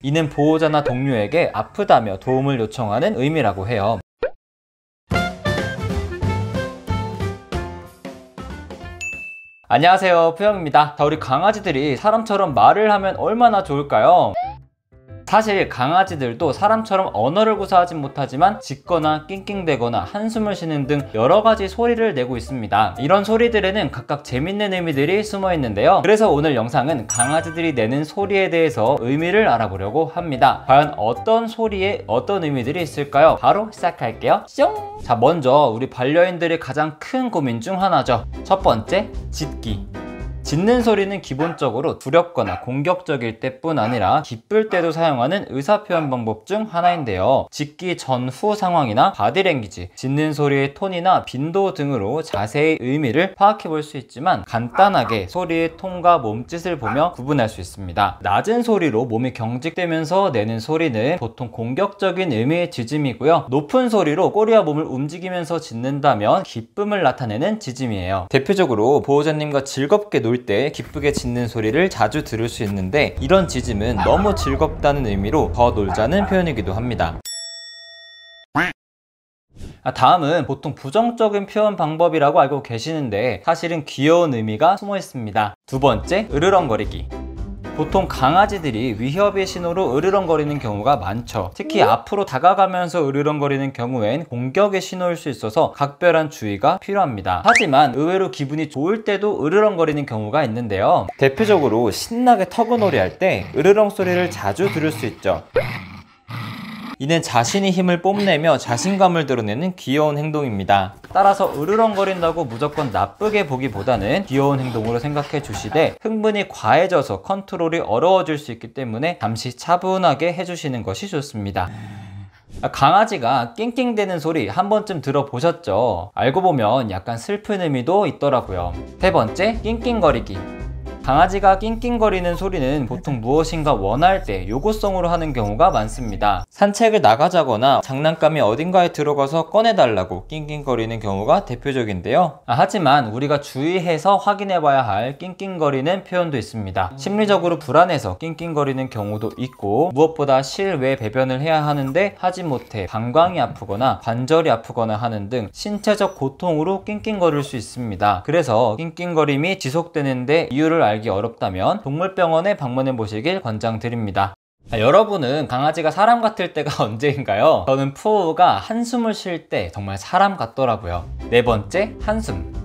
이는 보호자나 동료에게 아프다며 도움을 요청하는 의미라고 해요. 안녕하세요, 푸영입니다. 자, 우리 강아지들이 사람처럼 말을 하면 얼마나 좋을까요? 사실 강아지들도 사람처럼 언어를 구사하진 못하지만 짖거나 낑낑대거나 한숨을 쉬는 등 여러가지 소리를 내고 있습니다. 이런 소리들에는 각각 재밌는 의미들이 숨어 있는데요. 그래서 오늘 영상은 강아지들이 내는 소리에 대해서 의미를 알아보려고 합니다. 과연 어떤 소리에 어떤 의미들이 있을까요? 바로 시작할게요. 뿅! 자, 먼저 우리 반려인들의 가장 큰 고민 중 하나죠. 첫 번째, 짖기. 짖는 소리는 기본적으로 두렵거나 공격적일 때뿐 아니라 기쁠 때도 사용하는 의사표현 방법 중 하나인데요. 짖기 전후 상황이나 바디랭귀지, 짖는 소리의 톤이나 빈도 등으로 자세히 의미를 파악해 볼 수 있지만 간단하게 소리의 톤과 몸짓을 보며 구분할 수 있습니다. 낮은 소리로 몸이 경직되면서 내는 소리는 보통 공격적인 의미의 짖음이고요. 높은 소리로 꼬리와 몸을 움직이면서 짖는다면 기쁨을 나타내는 짖음이에요. 대표적으로 보호자님과 즐겁게 놀 때 기쁘게 짖는 소리를 자주 들을 수 있는데, 이런 짖음은 너무 즐겁다는 의미로 더 놀자는 표현이기도 합니다. 다음은 보통 부정적인 표현 방법이라고 알고 계시는데 사실은 귀여운 의미가 숨어 있습니다. 두 번째, 으르렁거리기. 보통 강아지들이 위협의 신호로 으르렁거리는 경우가 많죠. 특히 앞으로 다가가면서 으르렁거리는 경우엔 공격의 신호일 수 있어서 각별한 주의가 필요합니다. 하지만 의외로 기분이 좋을 때도 으르렁거리는 경우가 있는데요. 대표적으로 신나게 터그놀이 할 때 으르렁 소리를 자주 들을 수 있죠. 이는 자신이 힘을 뽐내며 자신감을 드러내는 귀여운 행동입니다. 따라서 으르렁거린다고 무조건 나쁘게 보기보다는 귀여운 행동으로 생각해 주시되, 흥분이 과해져서 컨트롤이 어려워질 수 있기 때문에 잠시 차분하게 해주시는 것이 좋습니다. 강아지가 낑낑대는 소리 한 번쯤 들어보셨죠? 알고 보면 약간 슬픈 의미도 있더라고요. 세 번째, 낑낑거리기. 강아지가 낑낑거리는 소리는 보통 무엇인가 원할 때 요구성으로 하는 경우가 많습니다. 산책을 나가자거나 장난감이 어딘가에 들어가서 꺼내달라고 낑낑거리는 경우가 대표적인데요. 하지만 우리가 주의해서 확인해봐야 할 낑낑거리는 표현도 있습니다. 심리적으로 불안해서 낑낑거리는 경우도 있고, 무엇보다 실외 배변을 해야 하는데 하지 못해 방광이 아프거나 관절이 아프거나 하는 등 신체적 고통으로 낑낑거릴 수 있습니다. 그래서 낑낑거림이 지속되는데 이유를 알기 어렵다면 동물병원에 방문해 보시길 권장드립니다. 여러분은 강아지가 사람 같을 때가 언제인가요? 저는 푸우가 한숨을 쉴 때 정말 사람 같더라고요. 네 번째, 한숨.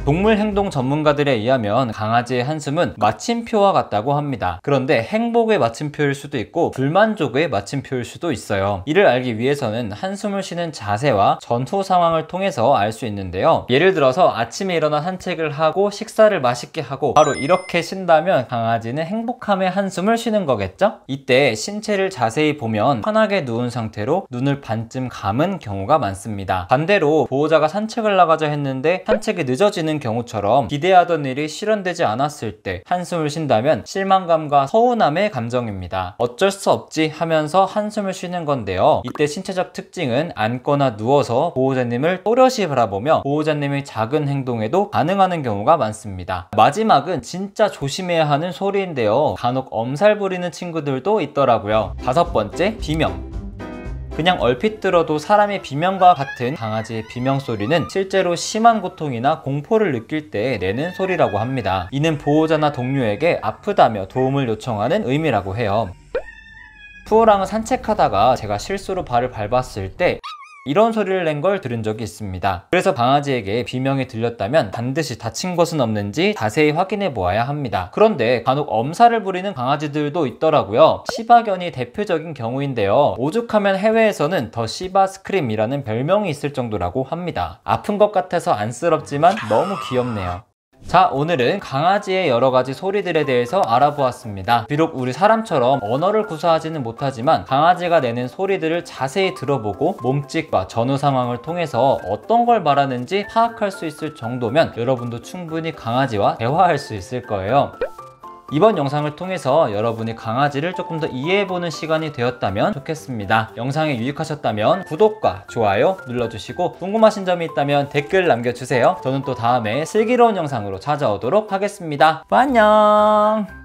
동물 행동 전문가들에 의하면 강아지의 한숨은 마침표와 같다고 합니다. 그런데 행복의 마침표일 수도 있고 불만족의 마침표일 수도 있어요. 이를 알기 위해서는 한숨을 쉬는 자세와 전후 상황을 통해서 알 수 있는데요. 예를 들어서 아침에 일어나 산책을 하고 식사를 맛있게 하고 바로 이렇게 쉰다면 강아지는 행복함의 한숨을 쉬는 거겠죠? 이때 신체를 자세히 보면 편하게 누운 상태로 눈을 반쯤 감은 경우가 많습니다. 반대로 보호자가 산책을 나가자 했는데 산책이 늦어지는 경우처럼 기대하던 일이 실현되지 않았을 때 한숨을 쉰다면 실망감과 서운함의 감정입니다. 어쩔 수 없지 하면서 한숨을 쉬는 건데요. 이때 신체적 특징은 앉거나 누워서 보호자님을 또렷이 바라보며 보호자님의 작은 행동에도 반응하는 경우가 많습니다. 마지막은 진짜 조심해야 하는 소리인데요. 간혹 엄살 부리는 친구들도 있더라고요. 다섯 번째, 비명. 그냥 얼핏 들어도 사람의 비명과 같은 강아지의 비명 소리는 실제로 심한 고통이나 공포를 느낄 때 내는 소리라고 합니다. 이는 보호자나 동료에게 아프다며 도움을 요청하는 의미라고 해요. 푸우랑은 산책하다가 제가 실수로 발을 밟았을 때 이런 소리를 낸 걸 들은 적이 있습니다. 그래서 강아지에게 비명이 들렸다면 반드시 다친 것은 없는지 자세히 확인해 보아야 합니다. 그런데 간혹 엄살을 부리는 강아지들도 있더라고요. 시바견이 대표적인 경우인데요. 오죽하면 해외에서는 더 시바 스크림이라는 별명이 있을 정도라고 합니다. 아픈 것 같아서 안쓰럽지만 너무 귀엽네요. 자, 오늘은 강아지의 여러가지 소리들에 대해서 알아보았습니다. 비록 우리 사람처럼 언어를 구사하지는 못하지만 강아지가 내는 소리들을 자세히 들어보고 몸짓과 전후 상황을 통해서 어떤 걸 말하는지 파악할 수 있을 정도면 여러분도 충분히 강아지와 대화할 수 있을 거예요. 이번 영상을 통해서 여러분이 강아지를 조금 더 이해해보는 시간이 되었다면 좋겠습니다. 영상이 유익하셨다면 구독과 좋아요 눌러주시고 궁금하신 점이 있다면 댓글 남겨주세요. 저는 또 다음에 슬기로운 영상으로 찾아오도록 하겠습니다. 안녕.